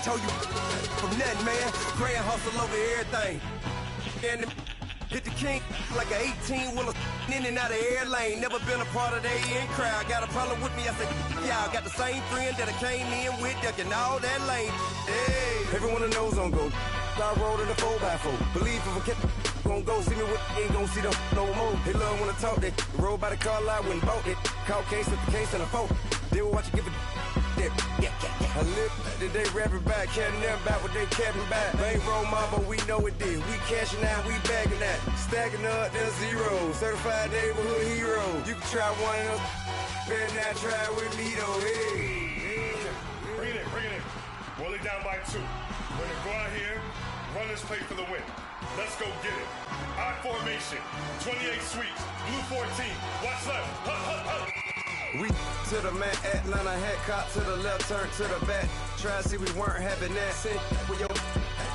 told you from nothing, man. Pray and hustle over everything. And hit the king like an 18-wheeler in and out of air lane. Never been a part of the in crowd. Got a problem with me, I said, y'all. Got the same friend that I came in with, ducking all that lane. Hey, everyone knows on go. I rolled in the 4x4. Believe if I kept gon' go see me with ain't gon' see them no more. They love when I talk that. Roll by the car lot when bought it. Caught case at the case and a phone. They will watch you give a dip. I live that they rapping back, caring them back what they capping back. Bankroll mama, we know it did. We cashing out, we bagging that. Stacking up, then zero. Certified neighborhood hero. You can try one of them. Better not try with me though. Hey. Bring it in. Roll it down by 2. We're gonna go out here, run this play for the win. Let's go get it. I formation, 28 sweeps, blue 14. Watch left. We to the man, Atlanta hat cop to the left, turn to the back. Try to see we weren't having that. Send with your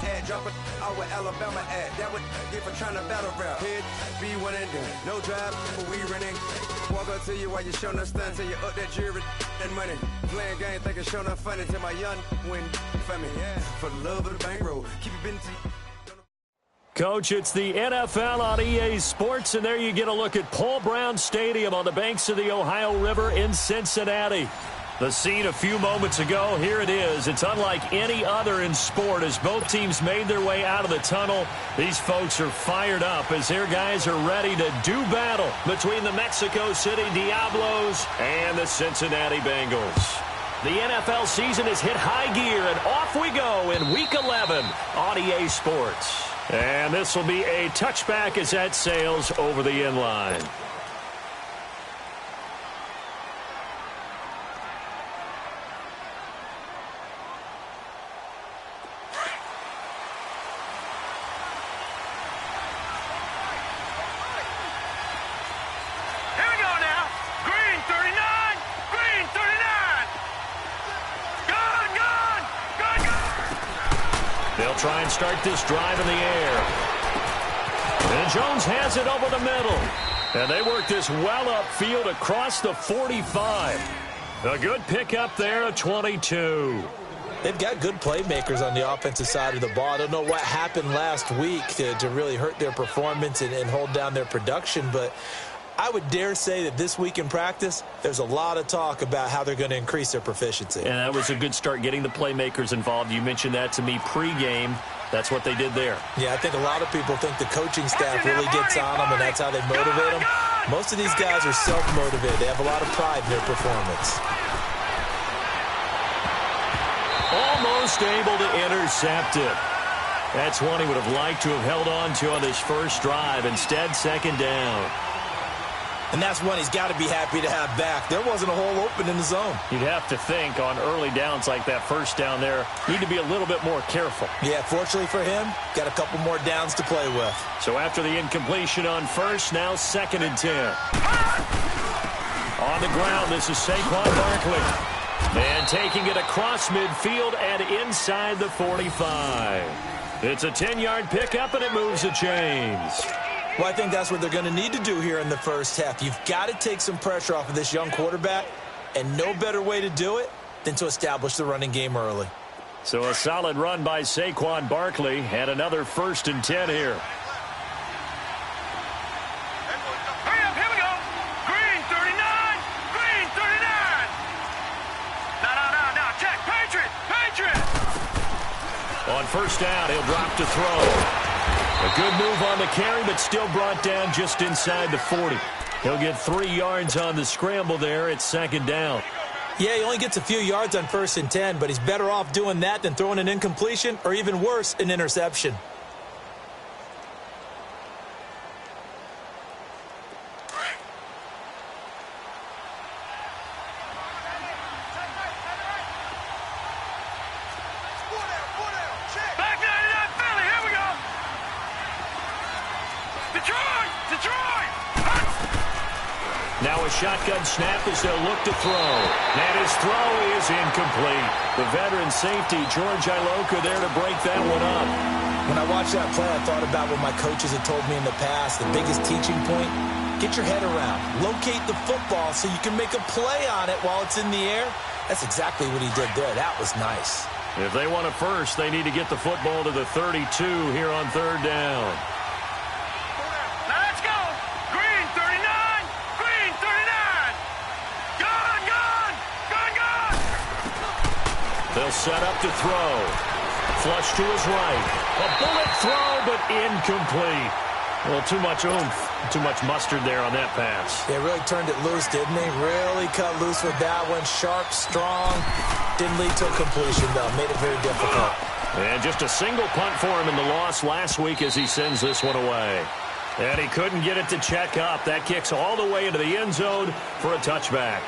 ad, drop it out with Alabama ad. That would get for trying to battle rap. Head, be one and done. No drive, but we running. Walk up to you while you showing us stun till you up that jury and money. Playing game, thinking showing up funny till my young win for me. Yeah, for the love of the bankroll. Keep it busy. Coach, it's the NFL on EA Sports, and there you get a look at Paul Brown Stadium on the banks of the Ohio River in Cincinnati. The scene a few moments ago, here it is. It's unlike any other in sport as both teams made their way out of the tunnel. These folks are fired up as their guys are ready to do battle between the Mexico City Diablos and the Cincinnati Bengals. The NFL season has hit high gear, and off we go in Week 11 on EA Sports. And this will be a touchback as that sails over the end line. Here we go now. Green 39. Green 39. Gone. They'll try and start this drive in the air. And Jones has it over the middle. And they work this well upfield across the 45. A good pickup there at 22. They've got good playmakers on the offensive side of the ball. I don't know what happened last week to really hurt their performance and hold down their production, but I would dare say that this week in practice, there's a lot of talk about how they're going to increase their proficiency. And that was a good start getting the playmakers involved. You mentioned that to me pregame. That's what they did there. Yeah, I think a lot of people think the coaching staff really gets on them, and that's how they motivate them. Most of these guys are self-motivated. They have a lot of pride in their performance. Almost able to intercept it. That's one he would have liked to have held on to on this first drive. Instead, second down. And that's one he's got to be happy to have back. There wasn't a hole open in the zone. You'd have to think on early downs like that first down there, need to be a little bit more careful. Yeah, fortunately for him, got a couple more downs to play with. So after the incompletion on first, now 2nd and 10. On the ground, this is Saquon Barkley. And taking it across midfield and inside the 45. It's a 10-yard pickup, and it moves the chains. Well, I think that's what they're going to need to do here in the first half. You've got to take some pressure off of this young quarterback, and no better way to do it than to establish the running game early. So a solid run by Saquon Barkley, and another 1st and 10 here. Hurry up, here we go. Green 39. Green 39. Now, check. Patriot. On first down, he'll drop to throw. A good move on the carry, but still brought down just inside the 40. He'll get 3 yards on the scramble there at 2nd down. Yeah, he only gets a few yards on 1st and 10, but he's better off doing that than throwing an incompletion or even worse, an interception. Now a shotgun snap as they'll look to throw. And his throw is incomplete. The veteran safety, George Iloka, there to break that one up. When I watched that play, I thought about what my coaches had told me in the past. The biggest teaching point, get your head around. Locate the football so you can make a play on it while it's in the air. That's exactly what he did there. That was nice. If they want it first, they need to get the football to the 32 here on third down. Now let's go. Green 39. Green 39. Gun, gun, gun, gun. They'll set up to throw. Flush to his right. A bullet throw, but incomplete. Well, too much oomph, too much mustard there on that pass. They really turned it loose, didn't they? Really cut loose with that one. Sharp, strong. Didn't lead to a completion, though. Made it very difficult. And just a single punt for him in the loss last week as he sends this one away. And he couldn't get it to check up. That kicks all the way into the end zone for a touchback.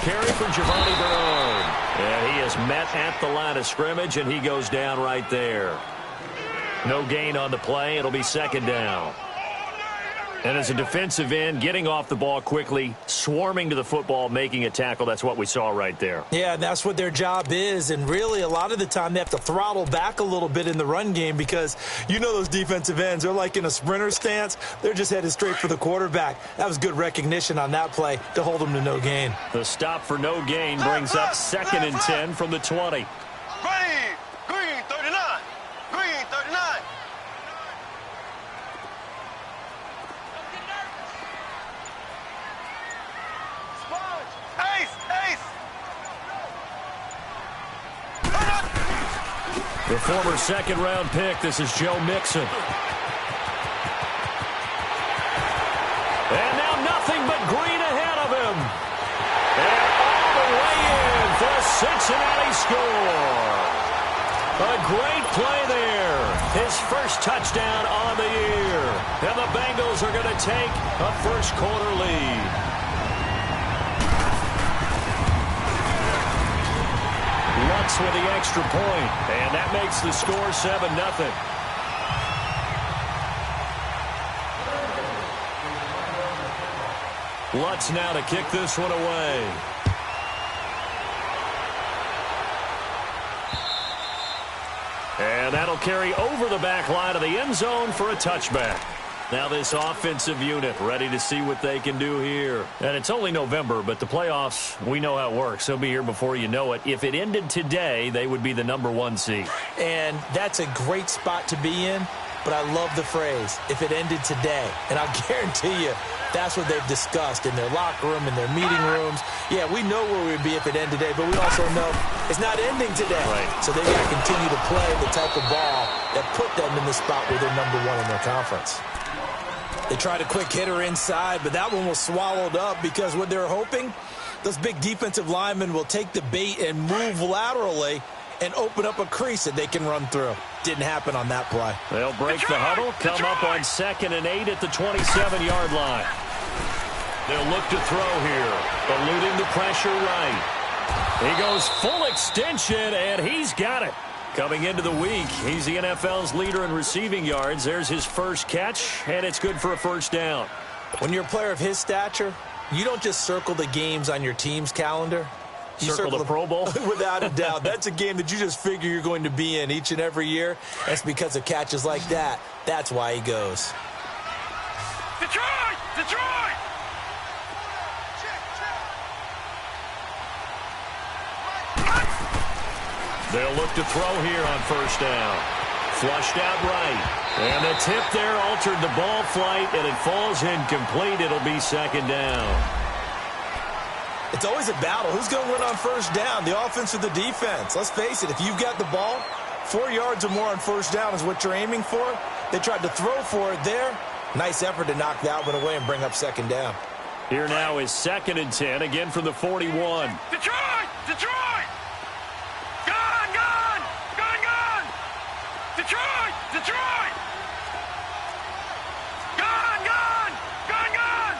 Carry for Giovanni Bernard. And he is met at the line of scrimmage, and he goes down right there. No gain on the play. It'll be second down. And as a defensive end, getting off the ball quickly, swarming to the football, making a tackle, that's what we saw right there. Yeah, and that's what their job is. And really, a lot of the time, they have to throttle back a little bit in the run game because you know those defensive ends, they're like in a sprinter stance. They're just headed straight for the quarterback. That was good recognition on that play to hold them to no gain. The stop for no gain brings up 2nd and 10 from the 20. Green 39. Green 39. The former second-round pick, this is Joe Mixon. And now nothing but green ahead of him. And all the way in for a Cincinnati score. A great play there. His first touchdown on the year. And the Bengals are going to take a first-quarter lead. Lutz with the extra point, and that makes the score 7-0. Lutz now to kick this one away. And that'll carry over the back line of the end zone for a touchback. Now this offensive unit ready to see what they can do here. And it's only November, but the playoffs, we know how it works. They'll be here before you know it. If it ended today, they would be the #1 seed. And that's a great spot to be in, but I love the phrase, if it ended today. And I'll guarantee you, that's what they've discussed in their locker room, in their meeting rooms. Yeah, we know where we would be if it ended today, but we also know it's not ending today. Right. So they've got to continue to play the type of ball that put them in the spot where they're #1 in their conference. They tried a quick hitter inside, but that one was swallowed up because what they're hoping, those big defensive linemen will take the bait and move laterally and open up a crease that they can run through. Didn't happen on that play. They'll break the huddle, come up on 2nd and 8 at the 27-yard line. They'll look to throw here, eluding the pressure right. He goes full extension, and he's got it. Coming into the week, he's the NFL's leader in receiving yards. There's his first catch, and it's good for a first down. When you're a player of his stature, you don't just circle the games on your team's calendar. You circle the Pro Bowl? Without a doubt. That's a game that you just figure you're going to be in each and every year. That's because of catches like that. That's why he goes. Detroit! Detroit! They'll look to throw here on first down. Flushed out right. And the tip there altered the ball flight, and it falls incomplete. It'll be second down. It's always a battle. Who's going to win on first down, the offense or the defense? Let's face it, if you've got the ball, 4 yards or more on first down is what you're aiming for. They tried to throw for it there. Nice effort to knock that one away and bring up second down. Here now is 2nd and 10, again from the 41. Detroit! Detroit! Gun! Gun! Gun! Gun! Detroit! Detroit! Gun! Gun! Gun! Gun!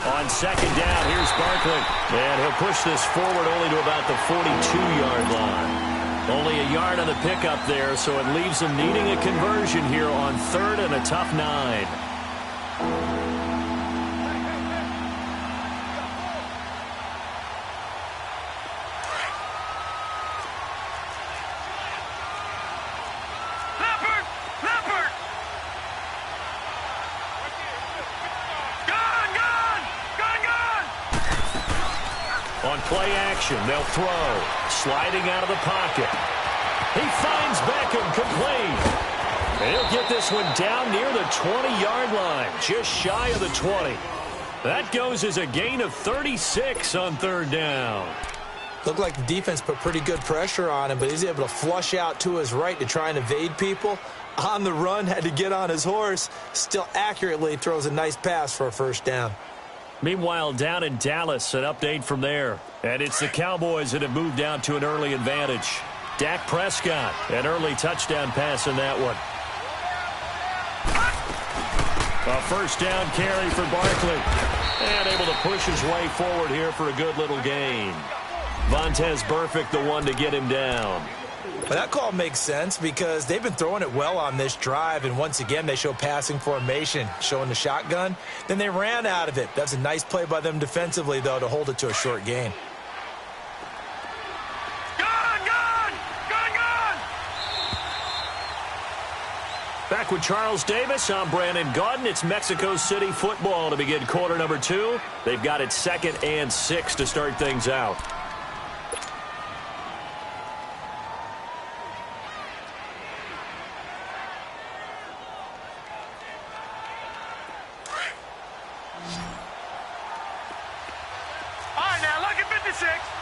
On second down, here's Barkley. And he'll push this forward only to about the 42-yard line. Only a yard on the pickup there, so it leaves them needing a conversion here on 3rd and a tough 9. On play action, they'll throw. Sliding out of the pocket. He finds Beckham complete. And he'll get this one down near the 20-yard line, just shy of the 20. That goes as a gain of 36 on 3rd down. Looked like the defense put pretty good pressure on him, but he's able to flush out to his right to try and evade people. On the run, had to get on his horse. Still accurately throws a nice pass for a 1st down. Meanwhile, down in Dallas, an update from there. And it's the Cowboys that have moved out to an early advantage. Dak Prescott, an early touchdown pass in that one. A 1st down carry for Barkley. And able to push his way forward here for a good little gain. Vontaze Burfict, the one to get him down. But that call makes sense because they've been throwing it well on this drive, and once again they show passing formation, showing the shotgun. Then they ran out of it. That's a nice play by them defensively, though, to hold it to a short gain. Back with Charles Davis, I'm Brandon Gaudin. It's Mexico City football to begin quarter number 2. They've got it 2nd and 6 to start things out.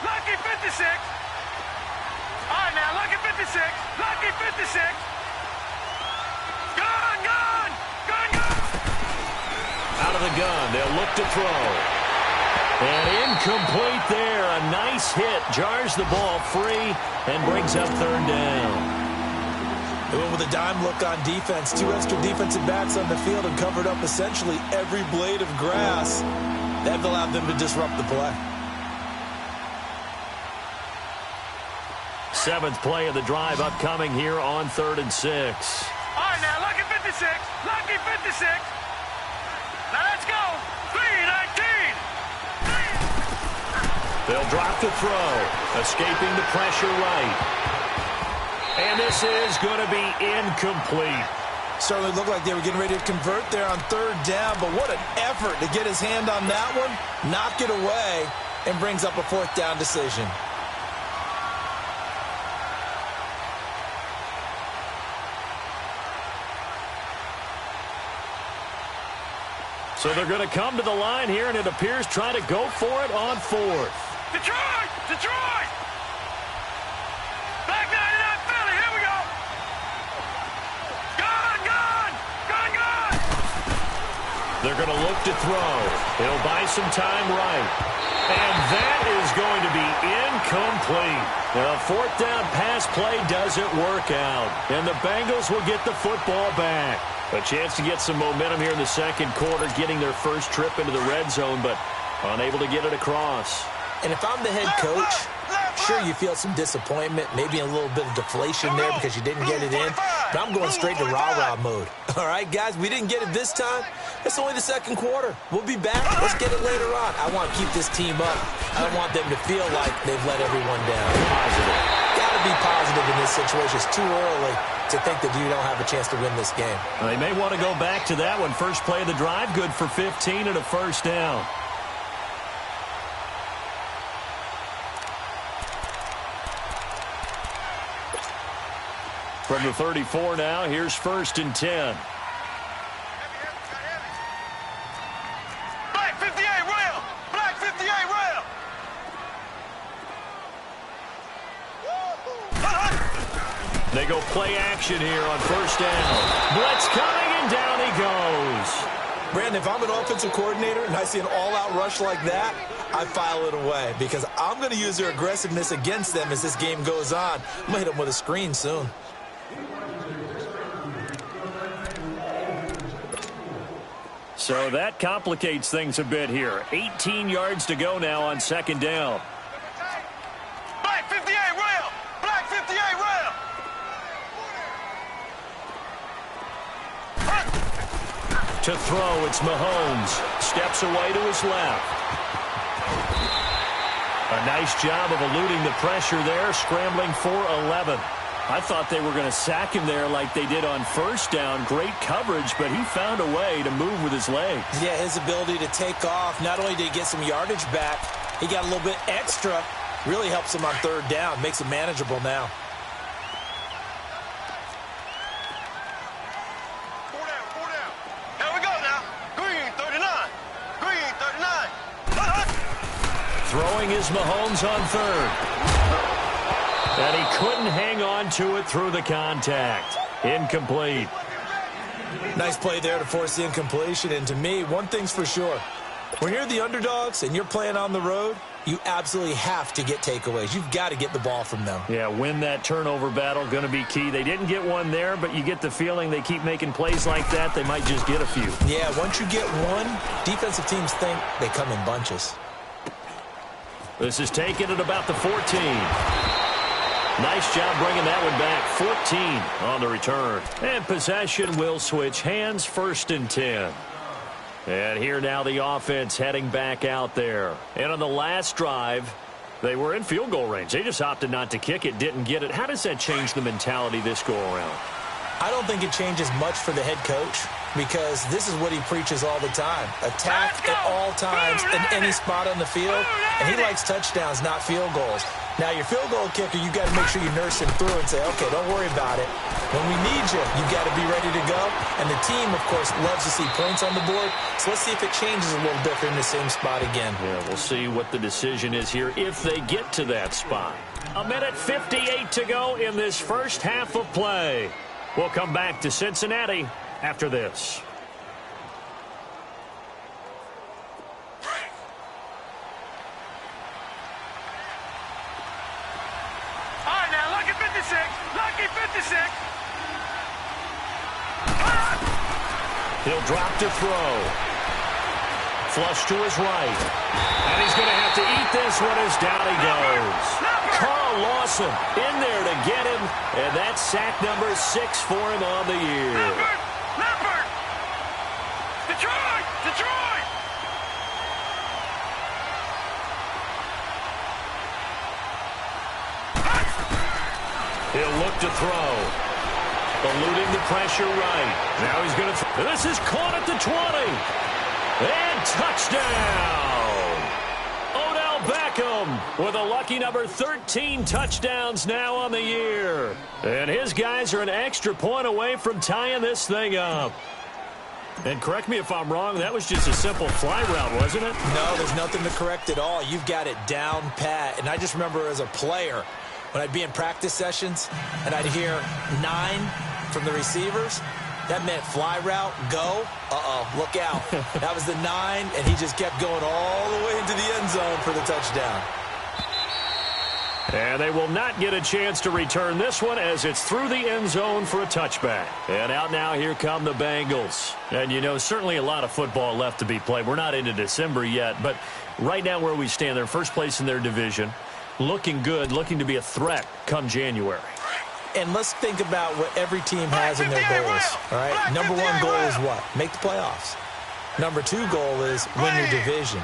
Lucky 56. All right, now, lucky 56. Lucky 56. Gun! Out of the gun, they'll look to throw. And incomplete there. A nice hit. Jars the ball free and brings up 3rd down. They went with a dime look on defense. 2 extra defensive backs on the field and covered up essentially every blade of grass. That allowed them to disrupt the play. 7th play of the drive upcoming here on 3rd and 6. All right, now, lucky 56. Lucky 56. Now, let's go. 3-19. They'll drop the throw. Escaping the pressure right. And this is going to be incomplete. Certainly looked like they were getting ready to convert there on 3rd down, but what an effort to get his hand on that one, knock it away, and brings up a 4th down decision. So they're going to come to the line here, and it appears try to go for it on 4th. Detroit! Back 99 Philly, here we go! Gun! They're going to look to throw. He'll buy some time right. And that is going to be incomplete. The 4th down pass play doesn't work out. And the Bengals will get the football back. A chance to get some momentum here in the 2nd quarter, getting their first trip into the red zone, but unable to get it across. And if I'm the head coach, sure, you feel some disappointment, maybe a little bit of deflation there because you didn't get it in, but I'm going straight to rah-rah mode. All right, guys, we didn't get it this time. It's only the 2nd quarter. We'll be back. Let's get it later on. I want to keep this team up. I don't want them to feel like they've let everyone down. Positive. Got to be positive in this situation. It's too early to think that you don't have a chance to win this game. Well, they may want to go back to that one. First play of the drive, good for 15 and a 1st down. From the 34 now, here's 1st and 10. Black 58 rail! Black 58 rail! They go play action here on 1st down. Blitz coming, and down he goes. Brandon, if I'm an offensive coordinator and I see an all-out rush like that, I file it away because I'm going to use their aggressiveness against them as this game goes on. I'm going to hit them with a screen soon. So that complicates things a bit here. 18 yards to go now on 2nd down. Black 58 rail! Black 58 rail! To throw, it's Mahomes. Steps away to his left. A nice job of eluding the pressure there, scrambling for 11. I thought they were going to sack him there like they did on first down. Great coverage, but he found a way to move with his legs. Yeah, his ability to take off, not only did he get some yardage back, he got a little bit extra. Really helps him on third down, makes it manageable now. Four down. Here we go now. Green 39. Green 39. Throwing is Mahomes on third. And he couldn't hang on to it through the contact. Incomplete. Nice play there to force the incompletion. And to me, one thing's for sure. When you're the underdogs and you're playing on the road, you absolutely have to get takeaways. You've got to get the ball from them. Yeah, win that turnover battle, going to be key. They didn't get one there, but you get the feeling they keep making plays like that, they might just get a few. Yeah, once you get one, defensive teams think they come in bunches. This is taken at about the 14. Nice job bringing that one back. 14 on the return. And possession will switch hands, 1st and 10. And here now the offense heading back out there. And on the last drive, they were in field goal range. They just opted not to kick it, didn't get it. How does that change the mentality this go around? I don't think it changes much for the head coach because this is what he preaches all the time. Attack at all times in any spot on the field, and he likes touchdowns, not field goals. Now, your field goal kicker, you got to make sure you nurse him through and say, okay, don't worry about it. When we need you, you got to be ready to go. And the team, of course, loves to see points on the board. So let's see if it changes a little bit in the same spot again. Yeah, we'll see what the decision is here if they get to that spot. 1:58 to go in this first half of play. We'll come back to Cincinnati after this. All right, now, lucky 56. Lucky 56. He'll drop to throw. Flush to his right. And he's going to have to eat this one as down he goes. Carl Lawson in there to get him. And that's sack number 6 for him on the year. Leopard. Detroit. Detroit. He'll look to throw. Eluding the pressure right. Now he's going to throw. This is caught at the 20. And touchdown. Odell Beckham with a lucky number 13 touchdowns now on the year. And his guys are an extra point away from tying this thing up. And correct me if I'm wrong, that was just a simple fly route, wasn't it? No, there's nothing to correct at all. You've got it down pat. And I just remember as a player, when I'd be in practice sessions and I'd hear 9 from the receivers, that meant fly route, go, look out. That was the 9, and he just kept going all the way into the end zone for the touchdown. And they will not get a chance to return this one as it's through the end zone for a touchback. And out now, here come the Bengals. And, you know, certainly a lot of football left to be played. We're not into December yet, but right now where we stand, they're first place in their division. Looking good, looking to be a threat come January. And let's think about what every team has in their goals. All right, number 1 goal is what? Make the playoffs. Number 2 goal is win your division.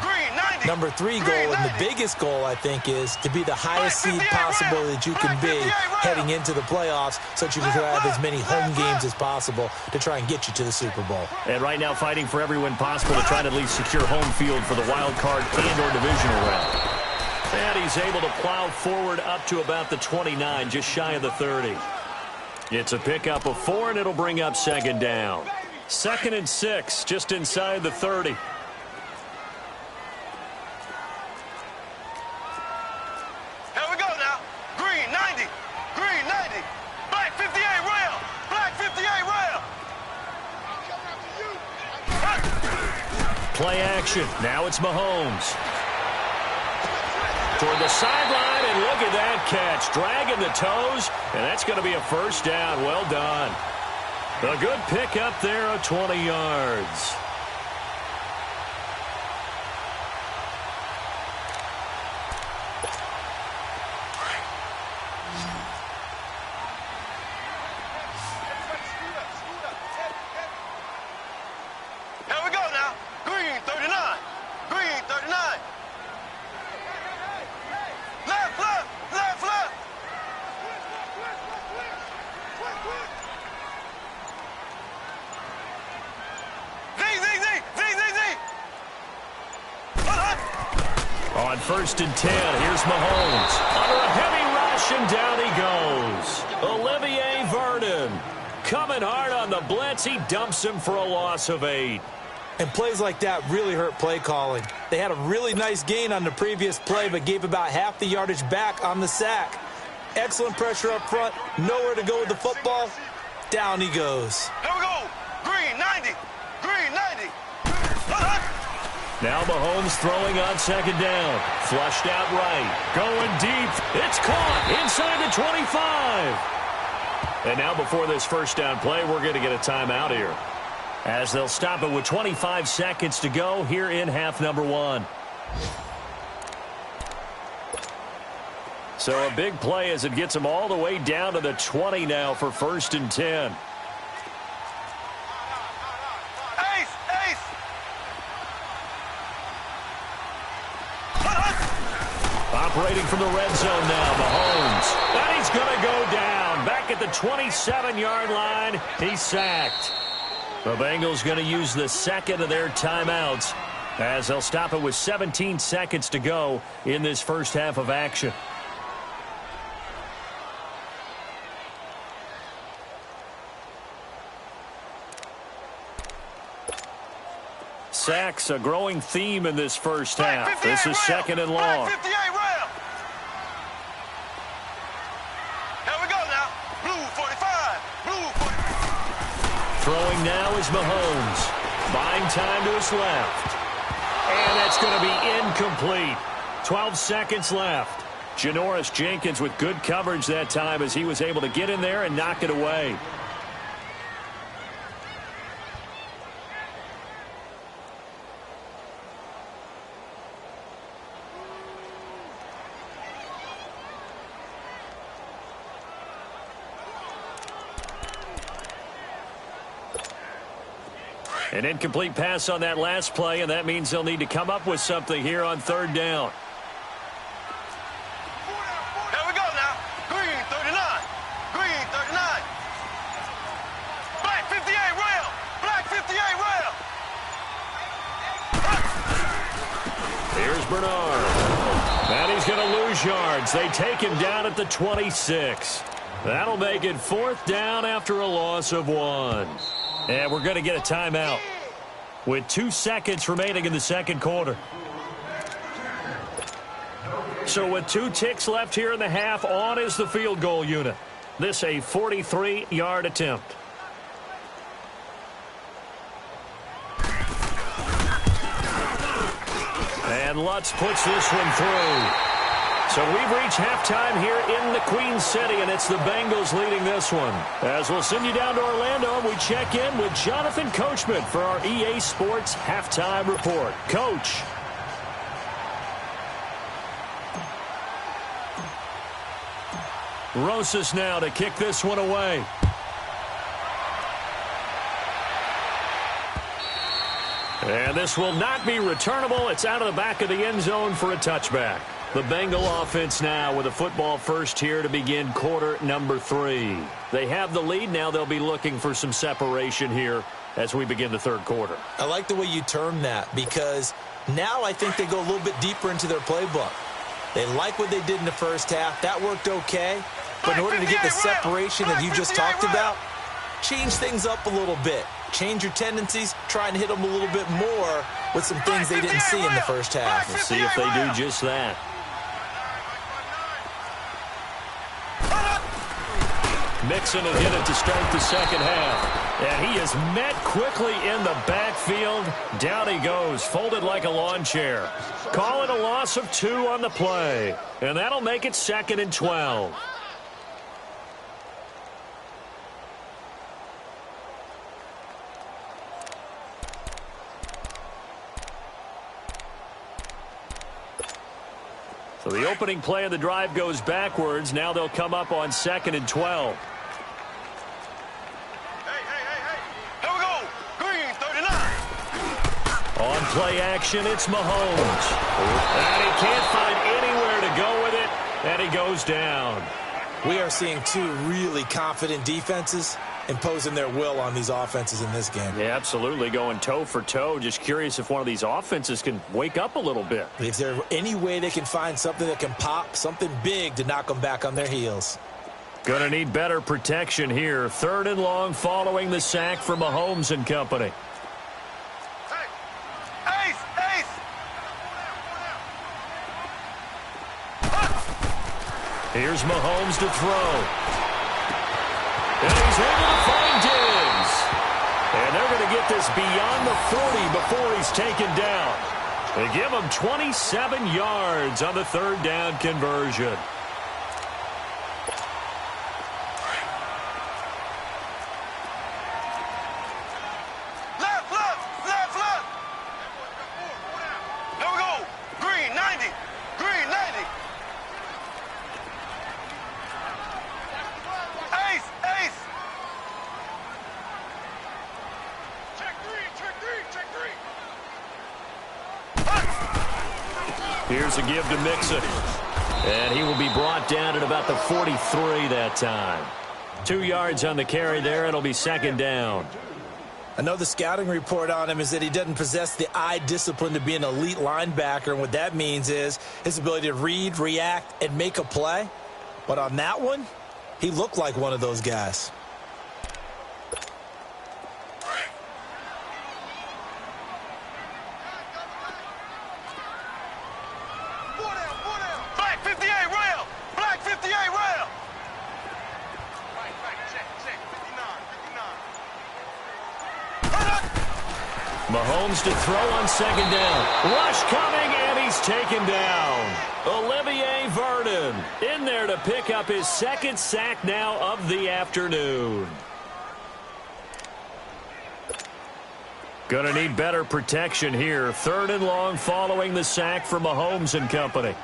Number 3 goal, and the biggest goal, I think, is to be the highest seed possible that you can be heading into the playoffs so that you can have as many home games as possible to try and get you to the Super Bowl. And right now fighting for every win possible to try to at least secure home field for the wild card and or divisional round. And he's able to plow forward up to about the 29, just shy of the 30. It's a pickup of 4, and it'll bring up 2nd down. 2nd and 6, just inside the 30. Here we go now. Green 90. Green 90. Black 58 rail. Black 58 rail. Play action. Now it's Mahomes. Toward the sideline, and look at that catch. Dragging the toes, and that's going to be a 1st down. Well done. A good pickup there of 20 yards. On 1st and 10, here's Mahomes. Under a heavy rush, and down he goes. Olivier Vernon coming hard on the blitz. He dumps him for a loss of 8. And plays like that really hurt play calling. They had a really nice gain on the previous play, but gave about half the yardage back on the sack. Excellent pressure up front. Nowhere to go with the football. Down he goes. Here we go. Green 90. Green 90. Now Mahomes throwing on 2nd down. Flushed out right. Going deep. It's caught inside the 25. And now before this 1st down play, we're going to get a timeout here, as they'll stop it with 25 seconds to go here in half number 1. So a big play as it gets them all the way down to the 20 now for 1st and 10. Operating from the red zone now, Mahomes. And he's going to go down. Back at the 27-yard line, he's sacked. The Bengals going to use the 2nd of their timeouts, as they'll stop it with 17 seconds to go in this 1st half of action. Sacks, a growing theme in this 1st half. This is 2nd and long. Throwing now is Mahomes. Buying time to his left. And that's going to be incomplete. 12 seconds left. Janoris Jenkins with good coverage that time, as he was able to get in there and knock it away. An incomplete pass on that last play, and that means they'll need to come up with something here on 3rd down. Here we go now. Green 39. Green 39. Black 58 rail. Black 58 rail. Here's Bernard. And he's going to lose yards. They take him down at the 26. That'll make it 4th down after a loss of 1. And we're going to get a timeout with 2 seconds remaining in the 2nd quarter. So with 2 ticks left here in the half, on is the field goal unit. This a 43-yard attempt. And Lutz puts this one through. So we've reached halftime here in the Queen City, and it's the Bengals leading this one. As we'll send you down to Orlando, we check in with Jonathan Coachman for our EA Sports Halftime Report. Coach. Rosas now to kick this one away. And this will not be returnable. It's out of the back of the end zone for a touchback. The Bengal offense now with a football first here to begin quarter number 3. They have the lead. Now they'll be looking for some separation here as we begin the 3rd quarter. I like the way you term that, because now I think they go a little bit deeper into their playbook. They like what they did in the 1st half. That worked okay. But in order to get the separation that you just talked about, change things up a little bit. Change your tendencies, try and hit them a little bit more with some things they didn't see in the 1st half. We'll see if they do just that. Mixon will get it to start the 2nd half. And he is met quickly in the backfield. Down he goes, folded like a lawn chair. Call it a loss of 2 on the play. And that'll make it 2nd and 12. So the opening play of the drive goes backwards. Now they'll come up on 2nd and 12. Here we go. Green 39. On play action, it's Mahomes. And he can't find anywhere to go with it, and he goes down. We are seeing 2 really confident defenses, imposing their will on these offenses in this game. Yeah, absolutely, going toe for toe. Just curious if one of these offenses can wake up a little bit. Is there any way they can find something that can pop, something big to knock them back on their heels? Going to need better protection here. 3rd and long following the sack from Mahomes and company. Here's Mahomes to throw. And he's able to find Diggs. And they're going to get this beyond the 40 before he's taken down. They give him 27 yards on the 3rd down conversion. Here's a give to Mixon. And he will be brought down at about the 43 that time. 2 yards on the carry there. It'll be 2nd down. I know the scouting report on him is that he doesn't possess the eye discipline to be an elite linebacker. And what that means is his ability to read, react, and make a play. But on that one, he looked like one of those guys. Mahomes to throw on 2nd down. Rush coming, and he's taken down. Olivier Vernon in there to pick up his 2nd sack now of the afternoon. Going to need better protection here. 3rd and long following the sack from Mahomes and company.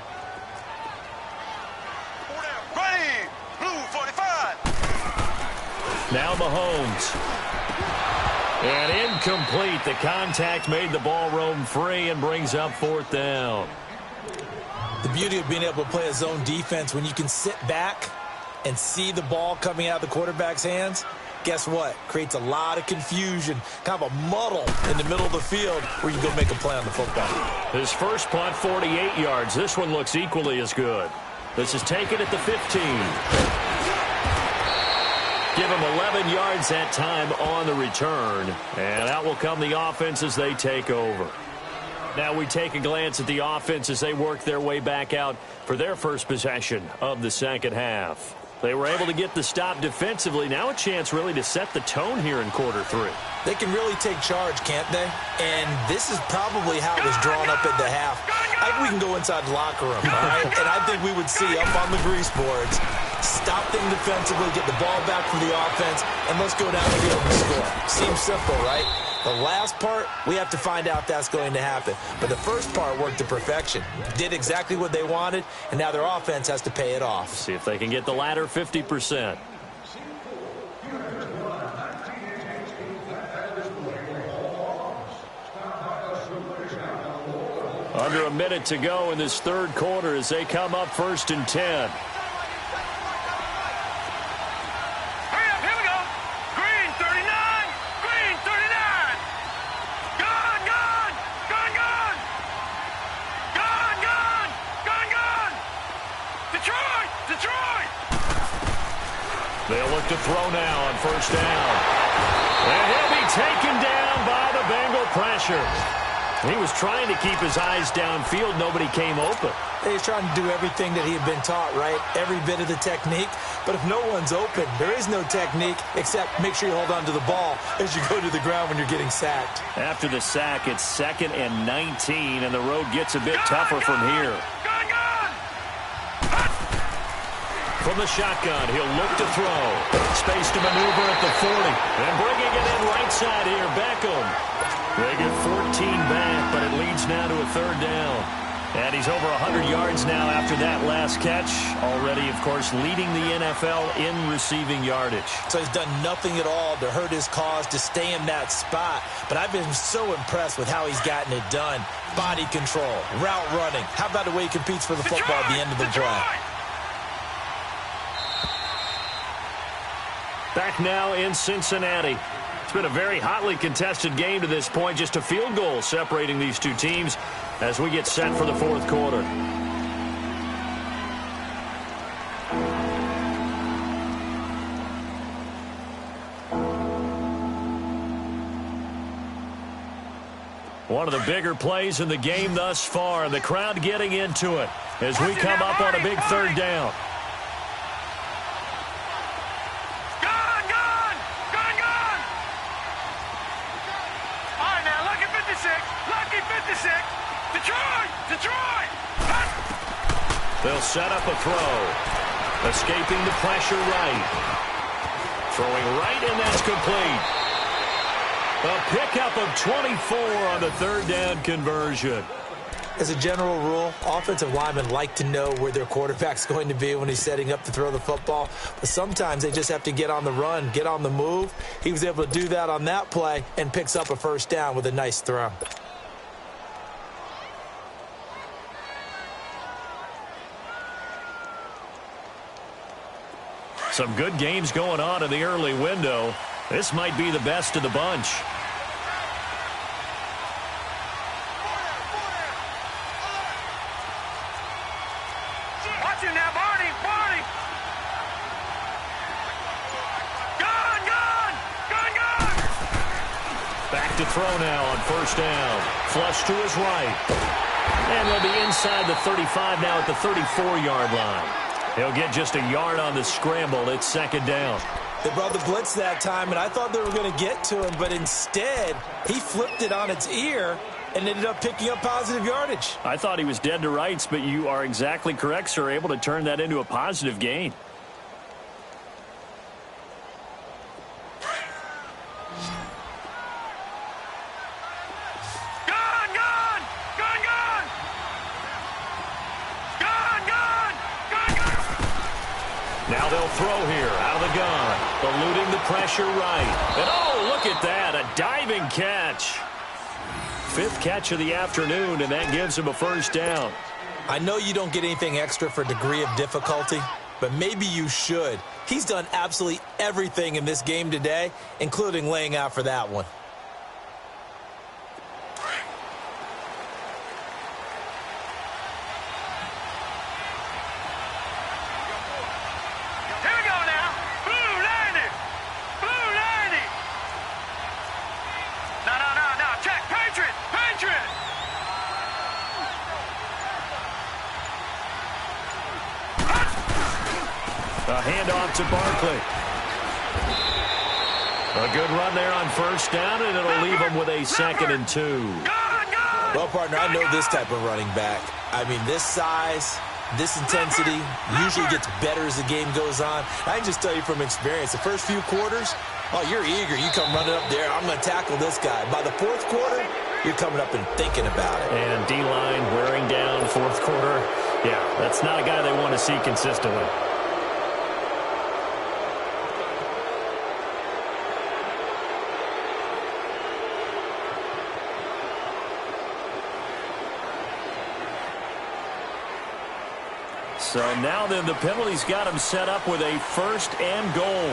Ready, blue 45. Now Mahomes. And incomplete. The contact made the ball roam free and brings up 4th down. The beauty of being able to play a zone defense when you can sit back and see the ball coming out of the quarterback's hands, guess what? Creates a lot of confusion, kind of a muddle in the middle of the field where you go make a play on the football. His first punt, 48 yards. This one looks equally as good. This is taken at the 15. Give him 11 yards that time on the return. And out will come the offense as they take over. Now we take a glance at the offense as they work their way back out for their first possession of the 2nd half. They were able to get the stop defensively. Now a chance really to set the tone here in quarter 3. They can really take charge, can't they? And this is probably how it was drawn up at the half. I think we can go inside the locker room, all right? And I think we would see up on the grease boards, stop them defensively, get the ball back for the offense, and let's go down the field and score. Seems simple, right? The last part, we have to find out that's going to happen. But the first part worked to perfection. Did exactly what they wanted, and now their offense has to pay it off. See if they can get the latter 50%. Under a minute to go in this 3rd quarter as they come up 1st and 10. They'll look to throw now on 1st down. And he'll be taken down by the Bengal pressure. He was trying to keep his eyes downfield. Nobody came open. He's trying to do everything that he had been taught, right? Every bit of the technique. But if no one's open, there is no technique except make sure you hold on to the ball as you go to the ground when you're getting sacked. After the sack, it's 2nd and 19, and the road gets a bit tougher from here. From the shotgun, he'll look to throw. Space to maneuver at the 40. And bringing it in right side here, Beckham. They get 14 back, but it leads now to a 3rd down. And he's over 100 yards now after that last catch. Already, of course, leading the NFL in receiving yardage. So he's done nothing at all to hurt his cause, to stay in that spot. But I've been so impressed with how he's gotten it done. Body control, route running. How about the way he competes for the football at the end of the play? Back now in Cincinnati. It's been a very hotly contested game to this point. Just a field goal separating these two teams as we get set for the fourth quarter. One of the bigger plays in the game thus far, and the crowd getting into it as we come up on a big third down. They'll set up a throw. Escaping the pressure right. Throwing right, and that's complete. A pickup of 24 on the third down conversion. As a general rule, offensive linemen like to know where their quarterback's going to be when he's setting up to throw the football. But sometimes they just have to get on the run, get on the move. He was able to do that on that play and picks up a first down with a nice throw. Some good games going on in the early window. This might be the best of the bunch. Watch him now, Barney! Barney! Gun! Back to throw now on first down. Flush to his right. And they'll be inside the 35 now at the 34-yard line. He'll get just a yard on the scramble. It's second down. They brought the blitz that time, and I thought they were going to get to him, but instead, he flipped it on its ear and ended up picking up positive yardage. I thought he was dead to rights, but you are exactly correct, sir, able to turn that into a positive gain. Now they'll throw here out of the gun. Eluding the pressure right. And oh, look at that. A diving catch. Fifth catch of the afternoon, and that gives him a first down. I know you don't get anything extra for degree of difficulty, but maybe you should. He's done absolutely everything in this game today, including laying out for that one. A handoff to Barkley. A good run there on first down, and it'll leave him with a 2nd and 2. Well, partner, I know this type of running back. I mean, this size, this intensity usually gets better as the game goes on. I can just tell you from experience, the first few quarters, oh, you're eager. You come running up there, I'm going to tackle this guy. By the fourth quarter, you're coming up and thinking about it. And D-line wearing down fourth quarter. Yeah, that's not a guy they want to see consistently. So now then the penalty's got him set up with a 1st and goal.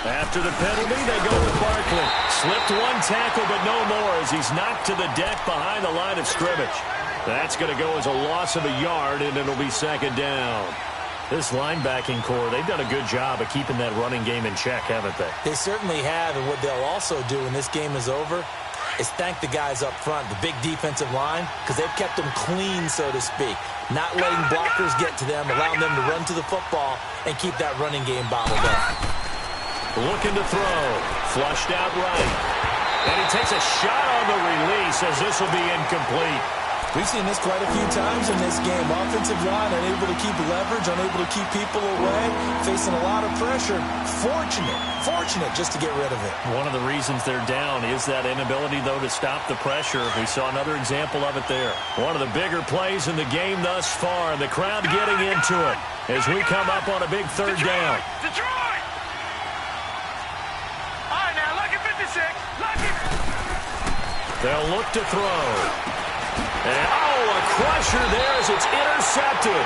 After the penalty, they go with Barkley. Slipped one tackle, but no more as he's knocked to the deck behind the line of scrimmage. That's going to go as a loss of a yard, and it'll be 2nd down. This linebacking core, they've done a good job of keeping that running game in check, haven't they? They certainly have, and what they'll also do when this game is over is thank the guys up front, the big defensive line, because they've kept them clean, so to speak. Not letting blockers get to them, allowing them to run to the football and keep that running game bottled up. Looking to throw. Flushed out right. And he takes a shot on the release as this will be incomplete. We've seen this quite a few times in this game. Offensive line unable to keep leverage, unable to keep people away, facing a lot of pressure. Fortunate just to get rid of it. One of the reasons they're down is that inability, though, to stop the pressure. We saw another example of it there. One of the bigger plays in the game thus far, and the crowd getting into it as we come up on a big third down. Detroit! All right, now, lucky 56. Lucky. They'll look to throw. And, a crusher there as it's intercepted.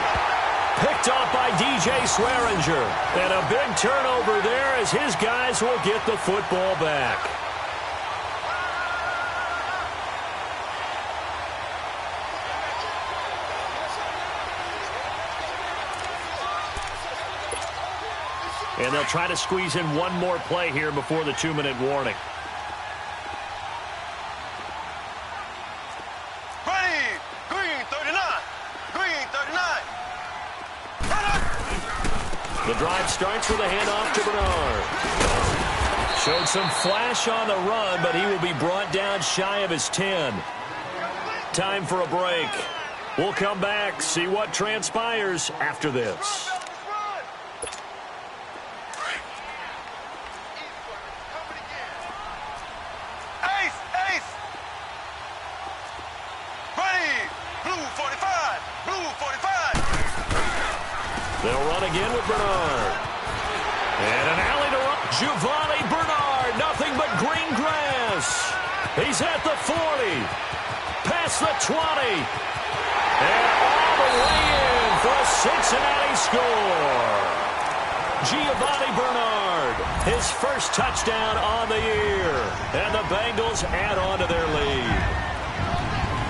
Picked off by DJ Swearinger. And a big turnover there as his guys will get the football back. And they'll try to squeeze in one more play here before the 2-minute warning. The drive starts with a handoff to Bernard. Showed some flash on the run, but he will be brought down shy of his 10. Time for a break. We'll come back, see what transpires after this. They'll run again with Bernard. And an alley to run. Giovanni Bernard, nothing but green grass. He's at the 40. Past the 20. And all the way in for a Cincinnati score. Giovanni Bernard, his first touchdown on the year. And the Bengals add on to their lead.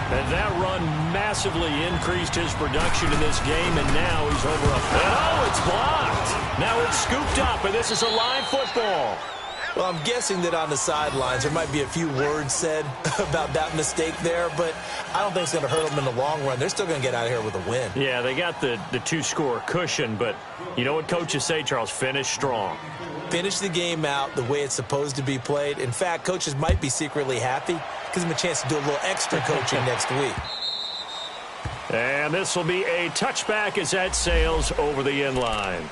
And that run massively increased his production in this game, and now he's over a... And it's blocked. Now it's scooped up, and this is a live football. Well, I'm guessing that on the sidelines there might be a few words said about that mistake there, but I don't think it's going to hurt them in the long run. They're still going to get out of here with a win. Yeah, they got the two-score cushion, but you know what coaches say, Charles? Finish strong. Finish the game out the way it's supposed to be played. In fact, coaches might be secretly happy. Gives them a chance to do a little extra coaching next week. And this will be a touchback as that sails over the end line.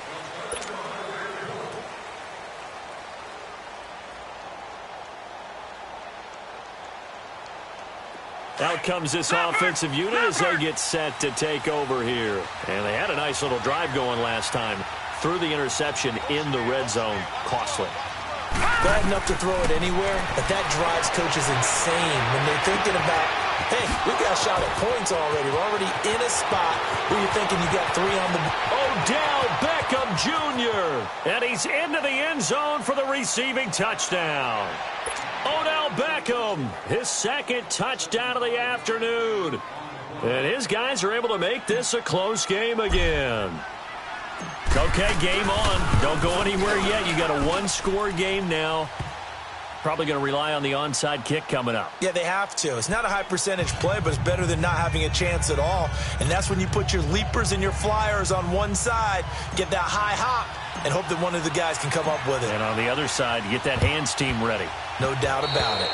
Out comes this offensive unit as they get set to take over here. And they had a nice little drive going last time. Threw the interception in the red zone. Costly. Bad enough to throw it anywhere, but that drives coaches insane when they're thinking about, hey, we got a shot at points already. We're already in a spot where you're thinking you got 3 on the... Odell Beckham Jr. And he's into the end zone for the receiving touchdown. Odell Beckham, his second touchdown of the afternoon. And his guys are able to make this a close game again. Okay, game on. Don't go anywhere yet. You got a one-score game now. Probably going to rely on the onside kick coming up. Yeah, they have to. It's not a high-percentage play, but it's better than not having a chance at all. And that's when you put your leapers and your flyers on one side, get that high hop, and hope that one of the guys can come up with it. And on the other side, you get that hands team ready. No doubt about it.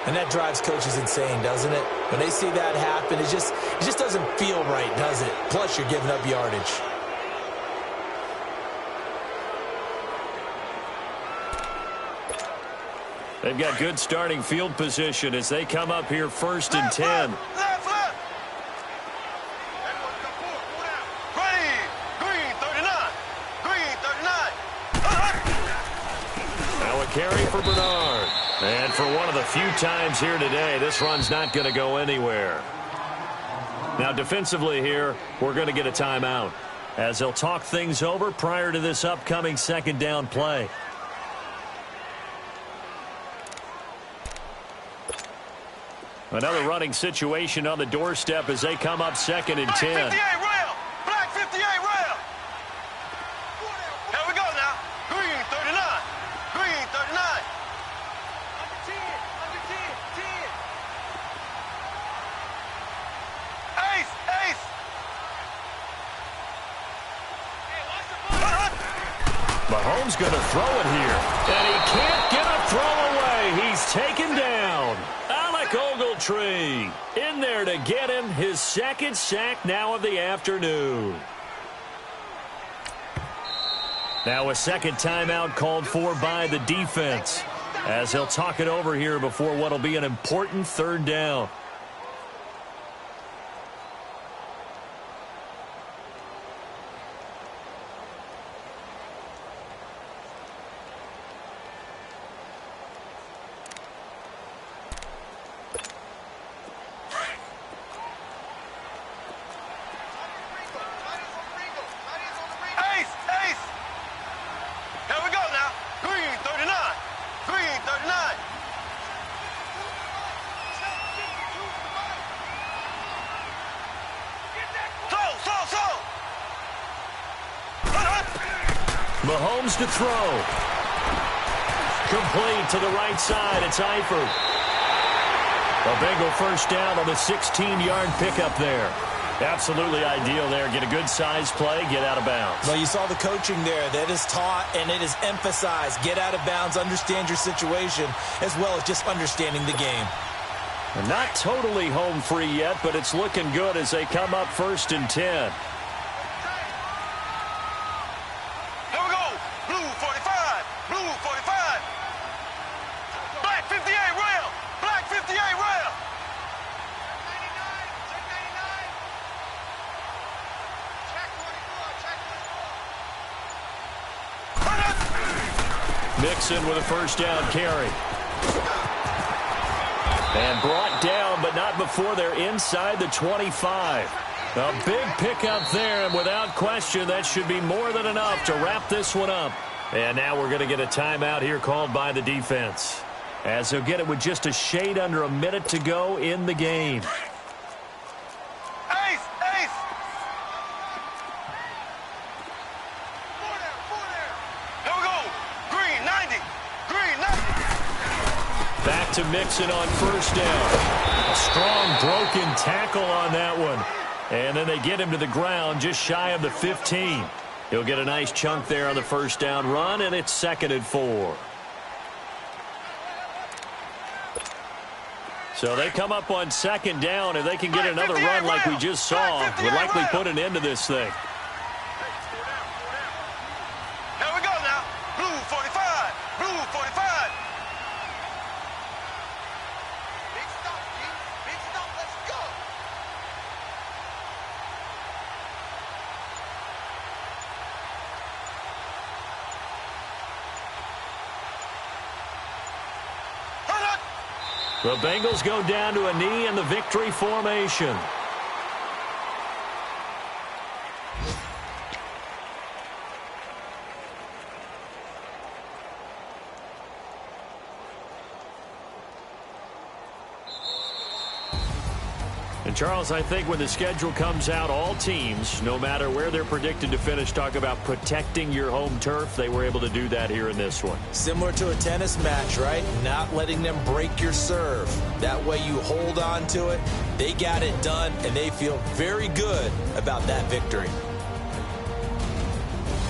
And that drives coaches insane, doesn't it? When they see that happen, it just doesn't feel right, does it? Plus, you're giving up yardage. They've got good starting field position as they come up here 1st and 10. Left. Green 39. Green 39. Now a carry for Bernard. And for one of the few times here today, this run's not going to go anywhere. Now defensively here, we're going to get a timeout as they'll talk things over prior to this upcoming second down play. Another running situation on the doorstep as they come up 2nd and 10. Black 58 rail. Black 58 rail. Here we go now. Green 39. Green 39. Under 10. Ace. Mahomes going to throw it here. And he can't get a throw away. He's taken down. Alec Ogletree in there to get him his second sack now of the afternoon. Now a second timeout called for by the defense as they'll talk it over here before what will be an important 3rd down. Mahomes to throw. Complete to the right side. It's Eifert. A Bengal first down on the 16-yard pickup there. Absolutely ideal there. Get a good size play, get out of bounds. Well, you saw the coaching there. That is taught and it is emphasized. Get out of bounds, understand your situation, as well as just understanding the game. They're not totally home free yet, but it's looking good as they come up 1st and 10. Here we go. Blue 45. Blue 45. Black 58 rail. Black 58 rail. Mixon with a first down carry. And brought down, but not before they're inside the 25. A big pickup there, and without question, that should be more than enough to wrap this one up. And now we're going to get a timeout here called by the defense, as they'll get it with just a shade under a minute to go in the game. Ace! Ace! Here we go. Green 90. Green 90. Back to Mixon on first down. A strong broken tackle on that one. And then they get him to the ground just shy of the 15. He'll get a nice chunk there on the first down run, and it's 2nd and 4. So they come up on 2nd down, and they can get another run like we just saw. Would likely put an end to this thing. Here we go now. Blue 45. Blue 45. Big stop, G. Big stop. Let's go. The Bengals go down to a knee in the victory formation. And Charles, I think when the schedule comes out, all teams, no matter where they're predicted to finish, talk about protecting your home turf. They were able to do that here in this one. Similar to a tennis match, right? Not letting them break your serve. That way you hold on to it. They got it done, and they feel very good about that victory.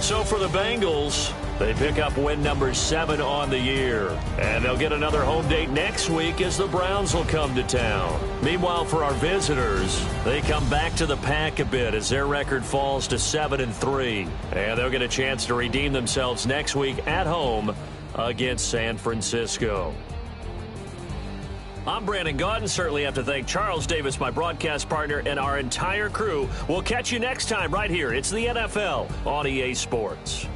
So for the Bengals, they pick up win number 7 on the year. And they'll get another home date next week as the Browns will come to town. Meanwhile, for our visitors, they come back to the pack a bit as their record falls to 7-3. And they'll get a chance to redeem themselves next week at home against San Francisco. I'm Brandon Gaudin. Certainly have to thank Charles Davis, my broadcast partner, and our entire crew. We'll catch you next time right here. It's the NFL on EA Sports.